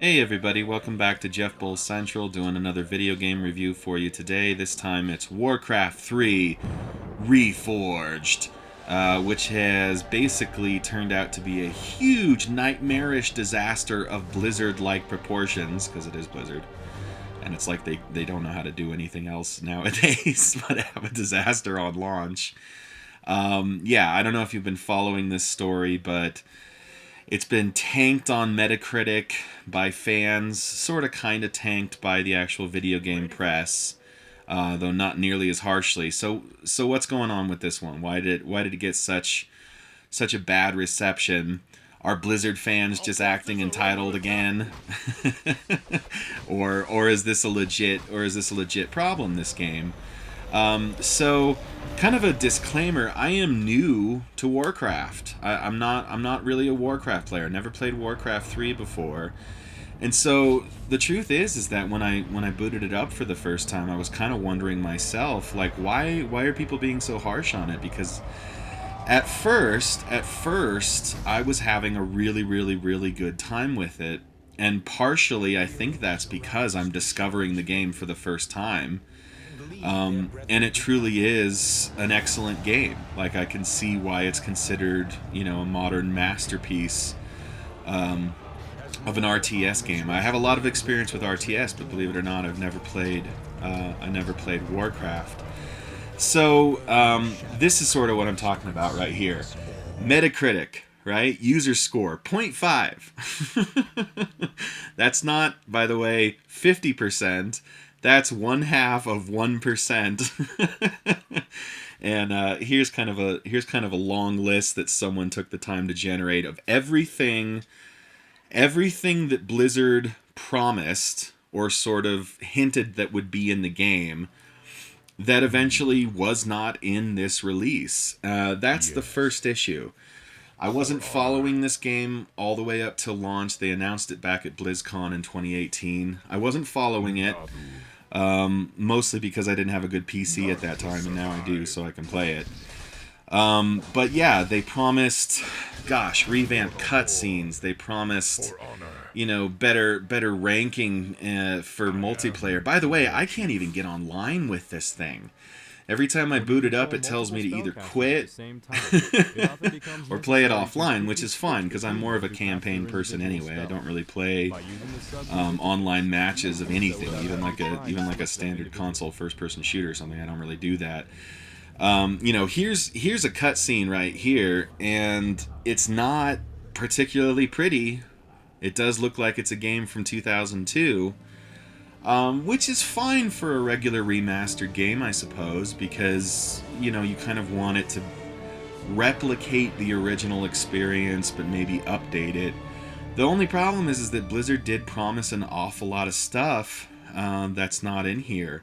Hey everybody, welcome back to Jeff Bull Central, doing another video game review for you today. This time it's Warcraft 3 Reforged, which has basically turned out to be a huge, nightmarish disaster of Blizzard-like proportions, because it is Blizzard. And it's like they don't know how to do anything else nowadays but have a disaster on launch. Yeah, I don't know if you've been following this story, but it's been tanked on Metacritic by fans, sort of kind of tanked by the actual video game press, though not nearly as harshly. So what's going on with this one? Why did it get such a bad reception? Are Blizzard fans just acting entitled again? or is this a legit problem, this game? So, kind of a disclaimer: I am new to Warcraft. I'm not really a Warcraft player. Never played Warcraft 3 before, and so the truth is that when I booted it up for the first time, I was kind of wondering myself, like, why are people being so harsh on it? Because at first, I was having a really good time with it, and partially I think that's because I'm discovering the game for the first time. And it truly is an excellent game. Like, I can see why it's considered, a modern masterpiece of an RTS game. I have a lot of experience with RTS, but believe it or not, I've never played. I never played Warcraft. So this is sort of what I'm talking about right here. Metacritic, right? User score 0.5. That's not, by the way, 50%. That's 1/2 of 1%. And here's kind of a long list that someone took the time to generate of everything that Blizzard promised or sort of hinted that would be in the game that eventually was not in this release. That's the first issue. I wasn't following this game all the way up till launch. They announced it back at BlizzCon in 2018. I wasn't following it. Mostly because I didn't have a good PC at that time, and now I do, so I can play it. But yeah, they promised, revamped cutscenes. They promised, better ranking for multiplayer. By the way, I can't even get online with this thing. Every time I boot it up, it tells me to either quit or play it offline, which is fine because I'm more of a campaign person anyway. I don't really play online matches of anything, even like a standard console first-person shooter or something. I don't really do that. Here's a cutscene right here, and it's not particularly pretty. It does look like it's a game from 2002. Which is fine for a regular remastered game, I suppose, because, you kind of want it to replicate the original experience, but maybe update it. The only problem is that Blizzard did promise an awful lot of stuff that's not in here.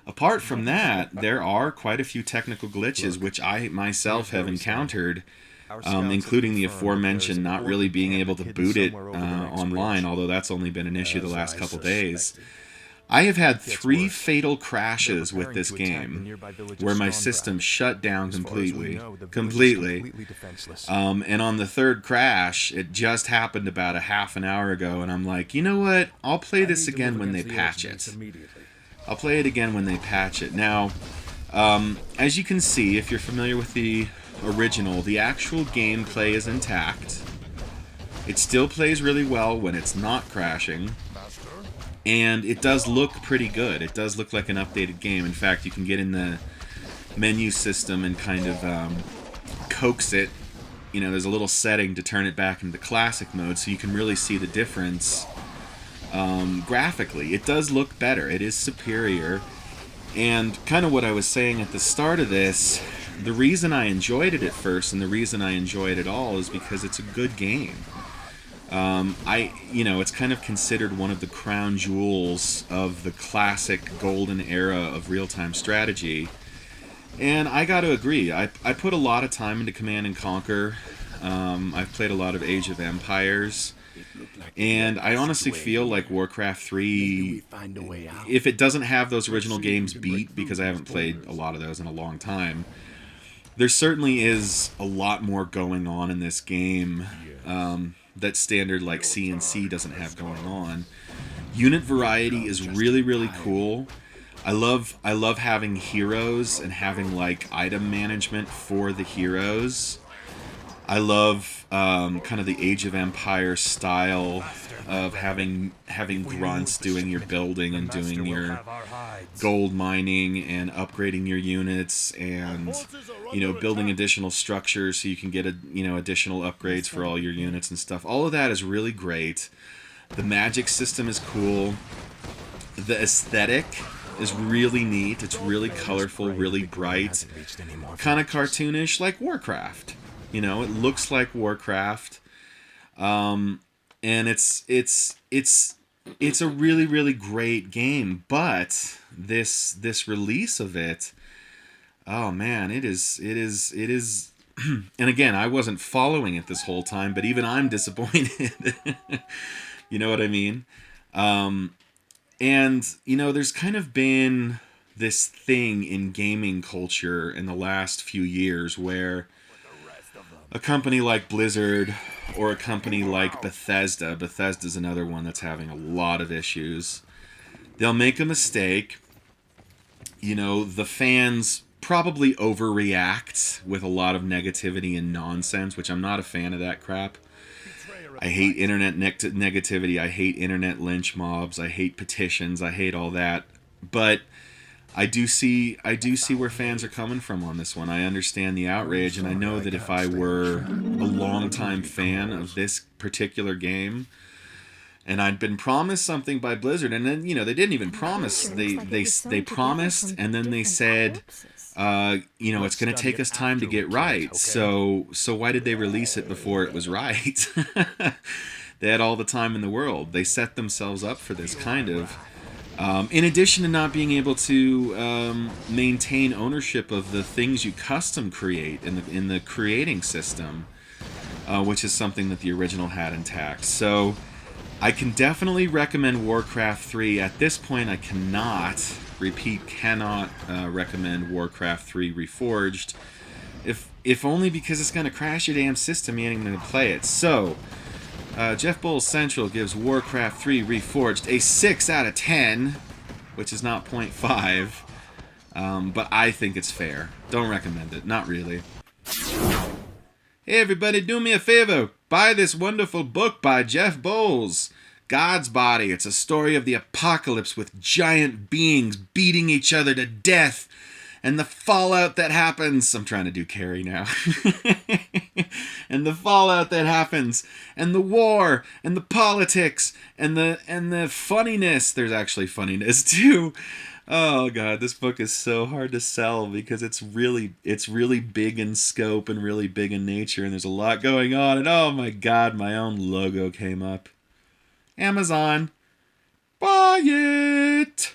Apart from that, there are quite a few technical glitches, which I myself have encountered, including the aforementioned not really being able to boot it online, although that's only been an issue the last couple days. I have had 3 fatal crashes with this game, where my system shut down completely. And on the third crash, it just happened about a half an hour ago, and I'm like, you know what? I'll play this again when they patch it. I'll play it again when they patch it. Now, as you can see, if you're familiar with the original, the actual gameplay is intact. It still plays really well when it's not crashing. And it does look pretty good. It does look like an updated game. In fact, you can get in the menu system and kind of coax it. There's a little setting to turn it back into classic mode, so you can really see the difference graphically. It does look better. It is superior. And kind of what I was saying at the start of this, the reason I enjoyed it at first and the reason I enjoy it at all is because it's a good game. It's kind of considered one of the crown jewels of the classic golden era of real-time strategy. And I got to agree. I put a lot of time into Command and Conquer. I've played a lot of Age of Empires. And I honestly feel like Warcraft 3, if it doesn't have those original games beat, because I haven't played a lot of those in a long time, there certainly is a lot more going on in this game. that standard like CNC doesn't have going on. Unit variety is really, really cool. I love having heroes and having like item management for the heroes. I love kind of the Age of Empire style of having grunts doing your building and doing your gold mining and upgrading your units, and building additional structures so you can get additional upgrades for all your units and stuff. All of that is really great. The magic system is cool. The aesthetic is really neat. It's really colorful, really bright, kind of cartoonish, like Warcraft. It looks like Warcraft, and it's a really, really great game. But this release of it, oh man, it is. And again, I wasn't following it this whole time, but even I'm disappointed. You know what I mean? And there's kind of been this thing in gaming culture in the last few years where a company like Blizzard or a company like Bethesda's another one that's having a lot of issues. They'll make a mistake. The fans probably overreact with a lot of negativity and nonsense, which I'm not a fan of that crap. I hate internet negativity. I hate internet lynch mobs. I hate petitions. I hate all that. But I do see where fans are coming from on this one. I understand the outrage, and I know that if I were a longtime fan of this particular game, and I'd been promised something by Blizzard, and then they didn't even promise. They promised, and then they said, it's going to take us time to get right. So why did they release it before it was right? They had all the time in the world. They set themselves up for this kind of. In addition to not being able to maintain ownership of the things you custom create in the creating system, which is something that the original had intact. So I can definitely recommend Warcraft 3. At this point, I cannot recommend Warcraft 3 Reforged. If only because it's going to crash your damn system, you ain't going to play it. So, Jeff Bowles Central gives Warcraft 3 Reforged a 6 out of 10, which is not 0.5, but I think it's fair. Don't recommend it. Not really. Hey everybody, do me a favor. Buy this wonderful book by Jeff Bowles, God's Body. It's a story of the apocalypse with giant beings beating each other to death and the fallout that happens. I'm trying to do Carrie now. And the fallout that happens, and the war, and the politics, and the funniness. There's actually funniness too. Oh god, this book is so hard to sell because it's really big in scope and really big in nature, and there's a lot going on. And oh my god, my own logo came up. Amazon, buy it.